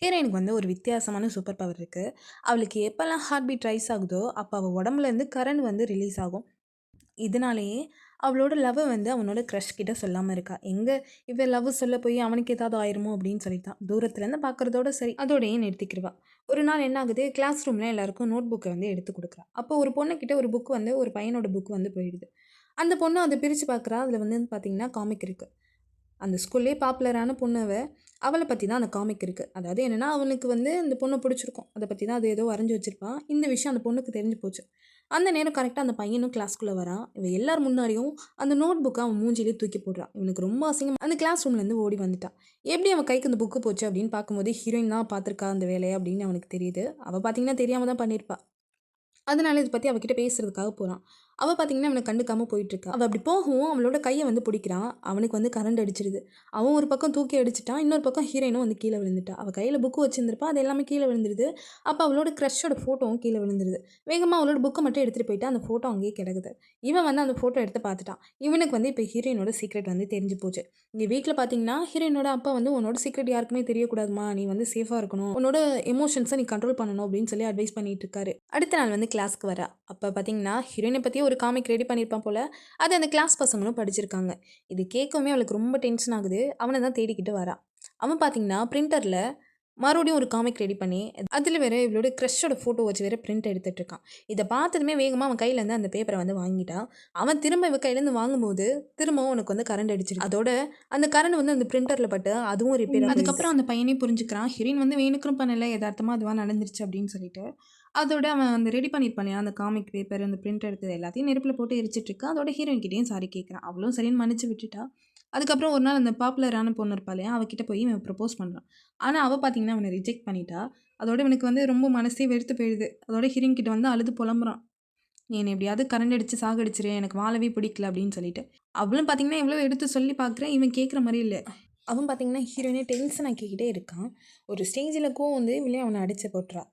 ஹீரோயினுக்கு வந்து ஒரு வித்தியாசமான சூப்பர் பவர் இருக்கு. அவளுக்கு எப்பலாம் ஹார்ட் பீட் ரைஸ் ஆகுதோ, அப்ப அவ உடம்புலேருந்து கரண்ட் வந்து ரிலீஸ் ஆகும். இதனாலேயே அவளோட லவ்வ வந்து அவனோட க்ரஷ் கிட்ட சொல்லாம இருக்கா. எங்க இவ லவ் சொல்ல போய் அவனுக்கு ஏதாவது ஆயிருமோ அப்படின்னு சொல்லி தான். தூரத்துலேருந்து பார்க்குறதோட சரி, அதோடயே நிறுத்திக்கிருவா. ஒரு நாள் என்ன ஆகுது, கிளாஸ் ரூம்ல எல்லாருக்கும் நோட் புக்க வந்து எடுத்து குடுக்குறா. அப்போ ஒரு பொண்ணுகிட்ட ஒரு புக் வந்து ஒரு பையனோட புக் வந்து போயிடுது. அந்த பொண்ணு அத பிரிச்சு பார்க்குறா. அதில வந்து பார்த்தீங்கன்னா காமிக் இருக்கு. அந்த ஸ்கூல்லேயே பாப்புலரான பொண்ணு அவ. அவள பத்தி தான் அந்த காமிக் இருக்கு. அதாவது என்னன்னா, அவனுக்கு வந்து இந்த பொண்ண பிடிச்சிருக்கும். அத பத்தி தான் அது ஏதோ வரைஞ்சு வச்சிருப்பான். இந்த விஷயம் அந்த பொண்ணுக்கு தெரிஞ்சு போச்சு. அந்த நேரம் கரெக்ட்டா அந்த பையனும் கிளாஸ்க்குள்ள வரான். இவ எல்லார் முன்னாடியும் அந்த நோட் புக்க அவன் மூஞ்சிலே தூக்கி போடுறான். இவனுக்கு ரொம்ப அசிங்கமா அந்த கிளாஸ் ரூம்லேருந்து ஓடி வந்துட்டான். எப்படி அவன் கைக்கு அந்த புக்கு போச்சு அப்படின்னு பார்க்கும்போது, ஹீரோயின் தான் பார்த்துருக்கா அந்த வேலைய அப்படின்னு அவனுக்கு தெரியுது. அவ பார்த்தீங்கன்னா தெரியாம தான் பண்ணியிருப்பா. அதனால இத பத்தி அவகிட்ட பேசுறதுக்காக போறான். அவ பார்த்தீங்கன்னா, இவன கண்டுக்காம போயிட்டுருக்கா. அவ அப்படி போகவும் அவளோட கைய வந்து புடிக்கிறான். அவனுக்கு வந்து கரண்ட் அடிச்சிருது. அவன் ஒரு பக்கம் தூக்கி அடிச்சுட்டான். இன்னொரு பக்கம் ஹீரோயினும் வந்து கீழ விழுந்துட்டா. அவ கையில புக் வச்சிருந்திருப்பா. அது எல்லாமே கீழ விழுந்துருது. அப்ப அவளோட க்ரஷோட ஃபோட்டோவும் கீழ விழுந்துருது. வேகமா அவளோட புக்க மட்டும் எடுத்துட்டு போயிட்டா. அந்த ஃபோட்டோ அங்கேயே கிடக்குது. இவன் வந்து அந்த ஃபோட்டோ எடுத்து பார்த்துட்டான். இவனுக்கு வந்து இப்ப ஹீரோயினோட சீக்ரெட் வந்து தெரிஞ்சு போச்சு. இங்க வீட்ல பார்த்தீங்கன்னா, ஹீரோயினோட அப்பா வந்து "உன்னோட சீக்ரெட் யாருக்குமே தெரியக்கூடாதும்மா. நீ வந்து சேஃபா இருக்கணும். உன்னோட எமோஷன்ஸ நீ கண்ட்ரோல் பண்ணணும்." அப்படின்னு சொல்லி அட்வைஸ் பண்ணிட்டு இருக்காரு. அடுத்த நாள் வந்து கிளாஸ்க்கு வரா. அப்ப பார்த்தீங்கன்னா, ஹீரோயின பத்தியே ஒரு காமிக் ரெடி பண்ணியிருப்பான் போல. அத அந்த கிளாஸ் பசங்களும் படிச்சிருக்காங்க. இது கேட்கவுமே அவளுக்கு ரொம்ப டென்ஷன் ஆகுது. அவன தான் தேடிக்கிட்டு வரா. அவன் பார்த்தீங்கன்னா, பிரிண்டர்ல மறுபடியும் ஒரு காமிக் ரெடி பண்ணி, அதில வேற இவளோட க்ரஷோட ஃபோட்டோ வச்சு வேற பிரிண்ட் எடுத்துட்டு இருக்கான். இத பார்த்ததுமே வேகமா அவன் கையிலேருந்து அந்த பேப்பர வந்து வாங்கிட்டான். அவன் திரும்ப இவ கையிலேருந்து வாங்கும்போது, திரும்பவும் அவனுக்கு வந்து கரண்ட் அடிச்சிருது. அதோட அந்த கரண்ட் வந்து அந்த பிரிண்டர்ல பட்டு அதுவும் ரிப்பேர் ஆகுது. அதுக்கப்புறம் அந்த பையனே புரிஞ்சுக்கிறான். ஹீரோயின் வந்து வேணுக்குன்னு பண்ணல. எதார்த்தமா அதுவா நடந்துருச்சு அப்படின்னு சொல்லிட்டு. அதோட அவன் அந்த ரெடி பண்ணியிருப்பான் இல்லையா, அந்த காமிக் பேப்பர், அந்த பிரிண்ட் எடுத்தது எல்லாத்தையும் நெருப்புல போட்டு எரிச்சிட்டுருக்கான். அதோட ஹீரோயின் கிட்டயும் சாரி கேட்குறான். அவளும் சரின்னு மன்னிச்சு விட்டுட்டா. அதுக்கப்புறம் ஒரு நாள் அந்த பாப்புலரான பொண்ணு இருப்பா இல்லையா, அவ கிட்ட போய் இவன் ப்ரப்போஸ் பண்றான். ஆனா, அவ பார்த்தீங்கன்னா, அவன ரிஜெக்ட் பண்ணிட்டா. அதோட இவனுக்கு வந்து ரொம்ப மனசே வெறுத்து போயிடுது. அதோட ஹீரோயின் கிட்ட வந்து அழுது புலம்புறான். "நீ என்ன எப்படியாவது கரண்ட் அடிச்சு சாகடிச்சுரு. எனக்கு வாழவே பிடிக்கல" அப்படின்னு சொல்லிட்டு. அவளும் பார்த்தீங்கன்னா, எவ்வளோ எடுத்து சொல்லி பார்க்குறேன். இவன் கேட்குற மாரி இல்ல. அவன் பார்த்தீங்கன்னா, ஹீரோயினே டென்ஷன் ஆக்கிக்கிட்டே இருக்கான். ஒரு ஸ்டேஜில கோவம் வந்து இவளே அவன அடிச்சு போட்டுறா.